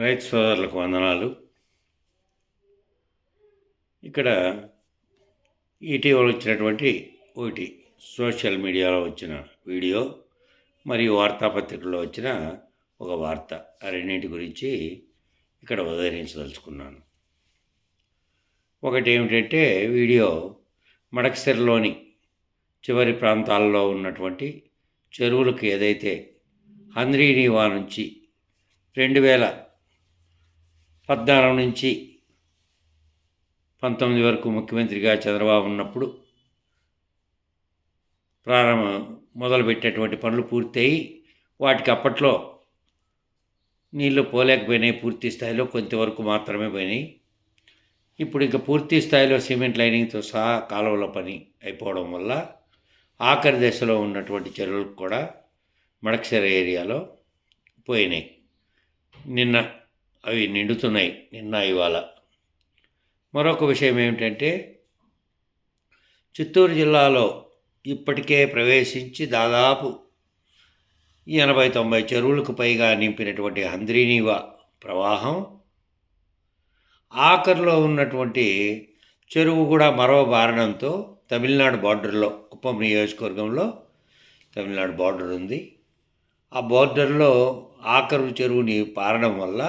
రైతు సోదరులకు వందనాలు. ఇక్కడ ఇటీవల వచ్చినటువంటి ఒకటి సోషల్ మీడియాలో వచ్చిన వీడియో మరియు వార్తాపత్రికల్లో వచ్చిన ఒక వార్త, ఆ రెండింటి గురించి ఇక్కడ ఉదహరించదలుచుకున్నాను. ఒకటి ఏమిటంటే, వీడియో మడకసిరలోని చివరి ప్రాంతాల్లో ఉన్నటువంటి చెరువులకు ఏదైతే హంద్రీనీవా నుంచి 2014 నుంచి 19 వరకు ముఖ్యమంత్రిగా చంద్రబాబు ఉన్నప్పుడు మొదలుపెట్టేటువంటి పనులు పూర్తయి వాటికి అప్పట్లో నీళ్లు పోలేకపోయినాయి. పూర్తి స్థాయిలో కొంతవరకు మాత్రమే పోయినాయి. ఇప్పుడు ఇంకా పూర్తి స్థాయిలో సిమెంట్ లైనింగ్తో సహా కాలువల పని అయిపోవడం వల్ల ఆఖరి దశలో ఉన్నటువంటి చెరువులకు కూడా మడకసిర ఏరియాలో పోయినాయి. నిన్న అవి నిండుతున్నాయి, నిన్న ఇవాళ. మరొక విషయం ఏమిటంటే, చిత్తూరు జిల్లాలో ఇప్పటికే ప్రవేశించి దాదాపు 80-90 చెరువులకు పైగా నింపినటువంటి హంద్రీనీవా ప్రవాహం ఆఖరిలో ఉన్నటువంటి చెరువు కూడా మరో బారణంతో తమిళనాడు బార్డర్లో, కుప్పం నియోజకవర్గంలో తమిళనాడు బార్డర్ ఉంది. ఆ బార్డర్లో ఆఖరు చెరువుని పారడం వల్ల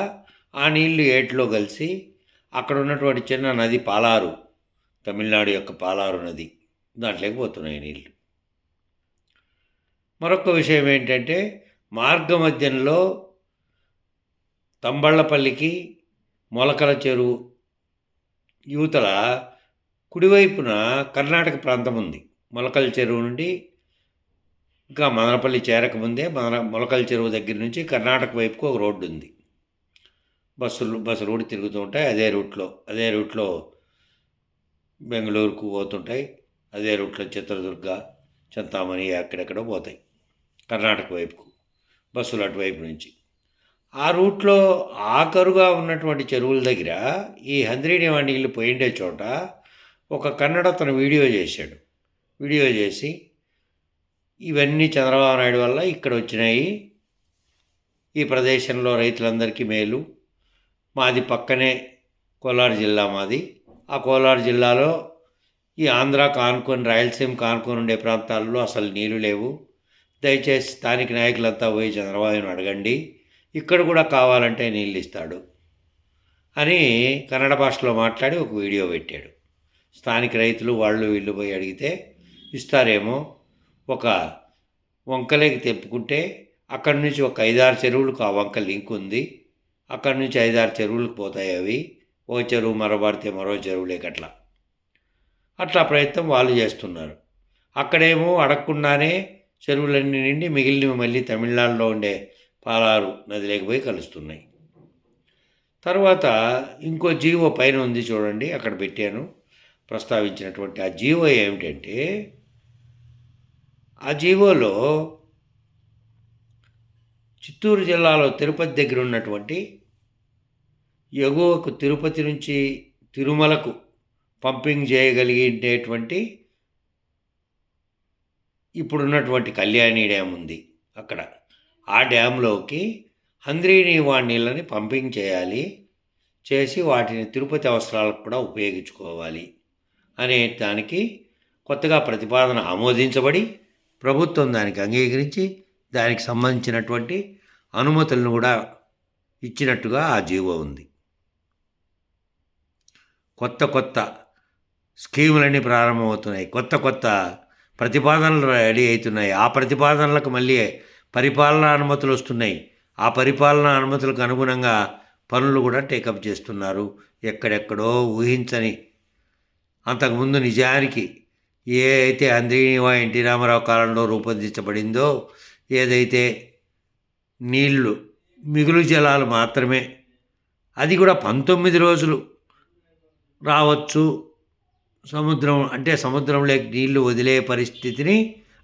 ఆ నీళ్లు ఏటిలో కలిసి అక్కడ ఉన్నటువంటి చిన్న నది పాలారు, తమిళనాడు యొక్క పాలారు నది, దాంట్లోకి పోతున్నాయి నీళ్ళు. మరొక విషయం ఏంటంటే, మార్గమధ్యంలో తంబళ్ళపల్లికి మొలకల చెరువు యువతల కుడివైపున కర్ణాటక ప్రాంతం ఉంది. మొలకల చెరువు నుండి ఇంకా మదనపల్లి చేరకముందే మొలకల చెరువు దగ్గర నుంచి కర్ణాటక వైపుకు ఒక రోడ్డు ఉంది. బస్సు రోడ్డు తిరుగుతూ ఉంటాయి. అదే రూట్లో బెంగళూరుకు పోతుంటాయి. అదే రూట్లో చిత్రదుర్గ, చింతామణి అక్కడెక్కడో పోతాయి కర్ణాటక వైపుకు బస్సులు అటువైపు నుంచి. ఆ రూట్లో ఆఖరుగా ఉన్నటువంటి చెరువుల దగ్గర ఈ హంద్రీనీవా నీళ్ళు పోయిండే చోట ఒక కన్నడ అతను వీడియో చేశాడు. వీడియో చేసి, ఇవన్నీ చంద్రబాబు నాయుడు వల్ల ఇక్కడ వచ్చినాయి, ఈ ప్రదేశంలో రైతులందరికీ మేలు, మాది పక్కనే కోలార్ జిల్లా మాది, ఆ కోలార్ జిల్లాలో ఈ ఆంధ్ర కానుకొని, రాయలసీమ కానుకొని ఉండే ప్రాంతాల్లో అసలు నీళ్లు లేవు, దయచేసి స్థానిక నాయకులంతా పోయి చంద్రబాబుని అడగండి, ఇక్కడ కూడా కావాలంటే నీళ్ళు ఇస్తాడు అని కన్నడ భాషలో మాట్లాడి ఒక వీడియో పెట్టాడు. స్థానిక రైతులు వీళ్ళు పోయి అడిగితే ఇస్తారేమో. ఒక వంకలేకి తెప్పుకుంటే అక్కడి నుంచి ఒక 5-6 చెరువులకు ఆ వంక లింక్ ఉంది. అక్కడి నుంచి 5-6 చెరువులకు పోతాయి అవి. ఒక చెరువు మరబడితే మరో చెరువులేకి అట్లా ప్రయత్నం వాళ్ళు చేస్తున్నారు. అక్కడేమో అడగకుండానే చెరువులన్నీ నిండి మిగిలినవి మళ్ళీ తమిళనాడులో ఉండే పాలారు నదిలోకి పోయి కలుస్తున్నాయి. తర్వాత ఇంకో జీవో పైన ఉంది చూడండి, అక్కడ పెట్టాను ప్రస్తావించినటువంటి ఆ జీవో ఏమిటంటే, ఆ జీవోలో చిత్తూరు జిల్లాలో తిరుపతి దగ్గర ఉన్నటువంటి ఎగువకు తిరుపతి నుంచి తిరుమలకు పంపింగ్ చేయగలిగేటువంటి ఇప్పుడున్నటువంటి కళ్యాణి డ్యామ్ ఉంది. అక్కడ ఆ డ్యాంలోకి హంద్రీనీవా నీళ్ళని పంపింగ్ చేసి వాటిని తిరుపతి అవసరాలకు కూడా ఉపయోగించుకోవాలి అనే దానికి కొత్తగా ప్రతిపాదన ఆమోదించబడి ప్రభుత్వం దానికి అంగీకరించి దానికి సంబంధించినటువంటి అనుమతులను కూడా ఇచ్చినట్టుగా ఆ జీవో ఉంది. కొత్త స్కీములన్నీ ప్రారంభమవుతున్నాయి, కొత్త ప్రతిపాదనలు రెడీ అవుతున్నాయి. ఆ ప్రతిపాదనలకు మళ్ళీ పరిపాలనా అనుమతులు వస్తున్నాయి. ఆ పరిపాలనా అనుమతులకు అనుగుణంగా పనులు కూడా టేకప్ చేస్తున్నారు. ఎక్కడెక్కడో ఊహించని, అంతకుముందు నిజానికి ఏ అయితే హంద్రీనీవా ఎన్టీ రామారావు కాలంలో రూపొందించబడిందో, ఏదైతే నీళ్లు మిగులు జలాలు మాత్రమే, అది కూడా 19 రోజులు రావచ్చు సముద్రంలోకి నీళ్లు వదిలే పరిస్థితిని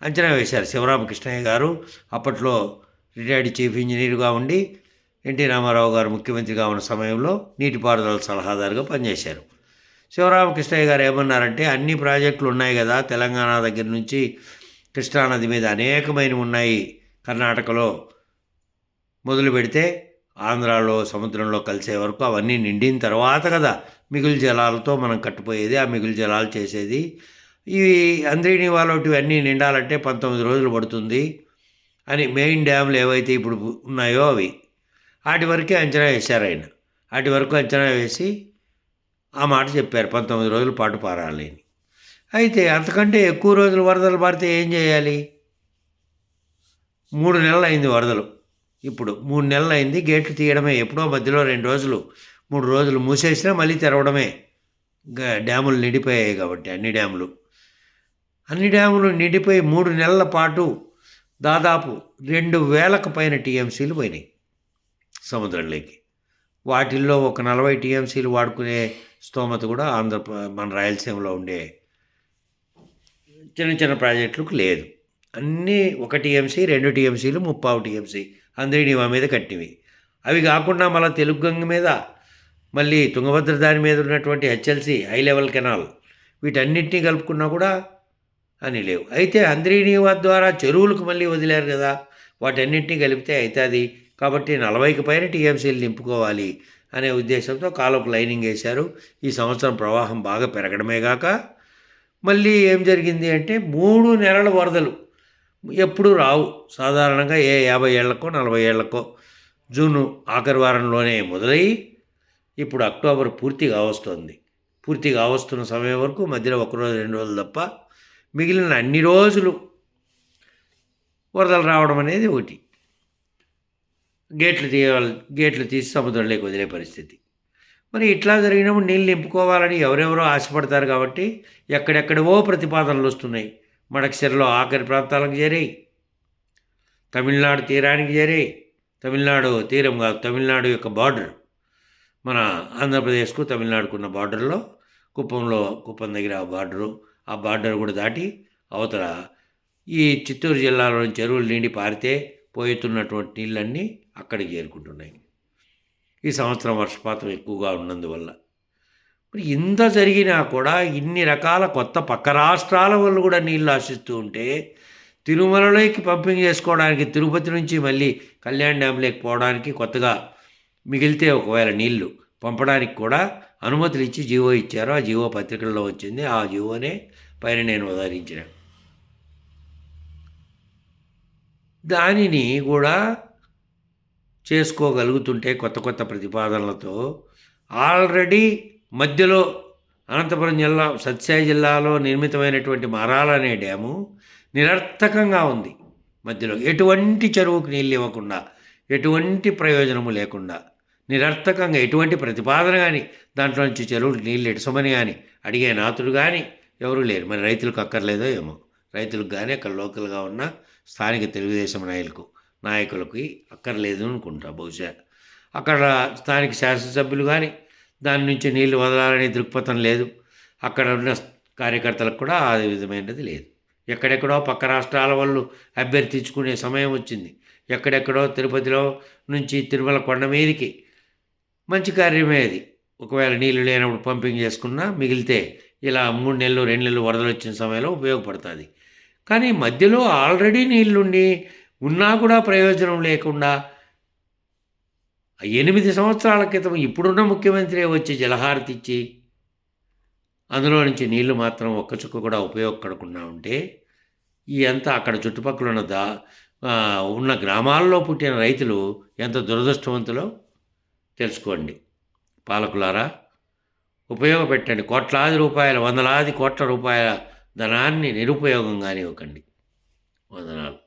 అంచనా వేశారు శివరామకృష్ణయ్య గారు. అప్పట్లో రిటైర్డ్ చీఫ్ ఇంజనీర్గా ఉండి ఎన్టీ రామారావు గారు ముఖ్యమంత్రిగా ఉన్న సమయంలో నీటిపారుదల సలహాదారుగా పనిచేశారు. శివరామకృష్ణయ్య గారు ఏమన్నారంటే, అన్ని ప్రాజెక్టులు ఉన్నాయి కదా తెలంగాణ దగ్గర నుంచి కృష్ణానది మీద అనేకమైనవి ఉన్నాయి, కర్ణాటకలో మొదలు పెడితే ఆంధ్రాలో సముద్రంలో కలిసే వరకు అవన్నీ నిండిన తర్వాత కదా మిగులు జలాలతో మనం కట్టుపోయేది, ఆ మిగులు జలాలు చేసేది. ఇవి అంద్రీని వాళ్ళవి అన్నీ నిండాలంటే 19 రోజులు పడుతుంది అని మెయిన్ డ్యాములు ఏవైతే ఇప్పుడు ఉన్నాయో అవి వాటి వరకే అంచనా వేశారు ఆయన. వాటి వరకు అంచనా వేసి ఆ మాట చెప్పారు 19 రోజుల పాటు పారాలి అని. అయితే అంతకంటే ఎక్కువ రోజులు వరదలు పారితే ఏం చేయాలి? 3 నెలలు అయింది వరదలు. ఇప్పుడు 3 నెలలు అయింది. గేట్లు తీయడమే. ఎప్పుడో మధ్యలో 2 రోజులు 3 రోజులు మూసేసినా మళ్ళీ తెరవడమే. డ్యాములు నిండిపోయాయి కాబట్టి అన్ని డ్యాములు నిండిపోయి 3 నెలల పాటు దాదాపు 2000కు పైన టీఎంసీలు పోయినాయి సముద్రంలోకి. వాటిల్లో ఒక 40 టీఎంసీలు వాడుకునే స్తోమత కూడా మన రాయలసీమలో ఉండే చిన్న చిన్న ప్రాజెక్టులకు లేదు. అన్నీ 1 టీఎంసీ 2 టీఎంసీలు 3/4 టీఎంసీ అంద్రీనివా మీద కట్టివి. అవి కాకుండా మళ్ళీ తెలుగుగంగ మీద, మళ్ళీ తుంగభద్ర దాని మీద ఉన్నటువంటి హెచ్ఎల్సి హై లెవెల్ కెనాల్, వీటన్నింటినీ కలుపుకున్నా కూడా అని లేవు. అయితే అంద్రీనివా ద్వారా చెరువులకు మళ్ళీ వదిలేరు కదా, వాటన్నింటినీ కలిపితే అవుతుంది. కాబట్టి 40కి పైన టీఎంసీలు నింపుకోవాలి అనే ఉద్దేశంతో కాలువకు లైనింగ్ వేశారు. ఈ సంవత్సరం ప్రవాహం బాగా పెరగడమే కాక మళ్ళీ ఏం జరిగింది అంటే 3 నెలల వరదలు ఎప్పుడు రావు. సాధారణంగా 50 ఏళ్లకో 40 ఏళ్లకో జూను ఆఖరి వారంలోనే మొదలయ్యి ఇప్పుడు అక్టోబర్ పూర్తిగా వస్తుంది. పూర్తిగా వస్తున్న సమయం వరకు మధ్యలో 1 రోజు 2 రోజులు తప్ప మిగిలిన అన్ని రోజులు వరదలు రావడం అనేది ఒకటి. గేట్లు తీసి సముద్రంలోకి వదిలే పరిస్థితి. మరి ఇట్లా జరిగినప్పుడు నీళ్ళు నింపుకోవాలని ఎవరెవరో ఆశపడతారు కాబట్టి ఎక్కడెక్కడవో ప్రతిపాదనలు వస్తున్నాయి. మడకశిరలో ఆఖరి ప్రాంతాలకు చేరాయి, తమిళనాడు తీరానికి చేరాయి. తమిళనాడు తీరం కాదు, తమిళనాడు యొక్క బార్డర్, మన ఆంధ్రప్రదేశ్కు తమిళనాడుకున్న బార్డర్లో కుప్పం దగ్గర ఆ బార్డర్ కూడా దాటి అవతల ఈ చిత్తూరు జిల్లాలోని చెరువులు నిండి పారితే పోతున్నటువంటి నీళ్ళన్నీ అక్కడికి చేరుకుంటున్నాయి. ఈ సంవత్సరం వర్షపాతం ఎక్కువగా ఉన్నందువల్ల. మరి ఇంత జరిగినా కూడా ఇన్ని రకాల కొత్త పక్క రాష్ట్రాల వాళ్ళు కూడా నీళ్ళు ఆశిస్తూ ఉంటే తిరుమలలోకి పంపింగ్ చేసుకోవడానికి తిరుపతి నుంచి మళ్ళీ కళ్యాణ్ డ్యామ్లోకి పోవడానికి కొత్తగా మిగిలితే ఒకవేళ నీళ్లు పంపడానికి కూడా అనుమతులు ఇచ్చి జీవో ఇచ్చారు. ఆ జీవో పత్రికల్లో వచ్చింది. ఆ జీవోనే పైన నేను ఉదాహరించిన దానిని కూడా చేసుకోగలుగుతుంటే కొత్త కొత్త ప్రతిపాదనలతో ఆల్రెడీ మధ్యలో అనంతపురం జిల్లా సత్యసాయి జిల్లాలో నిర్మితమైనటువంటి మారాల అనే డ్యాము నిరర్థకంగా ఉంది. మధ్యలో ఎటువంటి చెరువుకు నీళ్ళు ఇవ్వకుండా, ఎటువంటి ప్రయోజనము లేకుండా నిరర్థకంగా ఎటువంటి ప్రతిపాదన కానీ దాంట్లో నుంచి చెరువులకు నీళ్ళు ఎడసమని కానీ అడిగే నాతుడు కానీ ఎవరూ లేరు. మరి రైతులకు అక్కర్లేదో ఏమో, రైతులకు కానీ అక్కడ లోకల్గా ఉన్న స్థానిక తెలుగుదేశం నాయకులకి అక్కర్లేదు అనుకుంటా. బహుశా అక్కడ స్థానిక శాసనసభ్యులు కానీ దాని నుంచి నీళ్లు వదలాలనే దృక్పథం లేదు. అక్కడ ఉన్న కార్యకర్తలకు కూడా ఆ విధమైనది లేదు. ఎక్కడెక్కడో పక్క రాష్ట్రాల వాళ్ళు అభ్యర్థించుకునే సమయం వచ్చింది. ఎక్కడెక్కడో తిరుపతిలో నుంచి తిరుమల కొండ మీదకి మంచి కార్యమే అది. ఒకవేళ నీళ్ళు లేనప్పుడు పంపింగ్ చేసుకున్నా మిగిలితే ఇలా 3 నెలలు 2 నెలలు వరదలు వచ్చిన సమయంలో ఉపయోగపడుతుంది. కానీ మధ్యలో ఆల్రెడీ నీళ్లుండి ఉన్నా కూడా ప్రయోజనం లేకుండా 8 సంవత్సరాల క్రితం ఇప్పుడున్న ముఖ్యమంత్రి వచ్చి జలహారతి ఇచ్చి అందులో నుంచి నీళ్లు మాత్రం ఒక్క చుక్క కూడా ఉపయోగపడకుండా ఉంటే ఈ అంతా అక్కడ చుట్టుపక్కల ఉన్న గ్రామాల్లో పుట్టిన రైతులు ఎంత దురదృష్టవంతులో తెలుసుకోండి. పాలకులారా, ఉపయోగపెట్టండి. కోట్లాది రూపాయల, వందలాది కోట్ల రూపాయల ధనాన్ని నిరుపయోగంగానే ఇవ్వకండి. వందనాలు.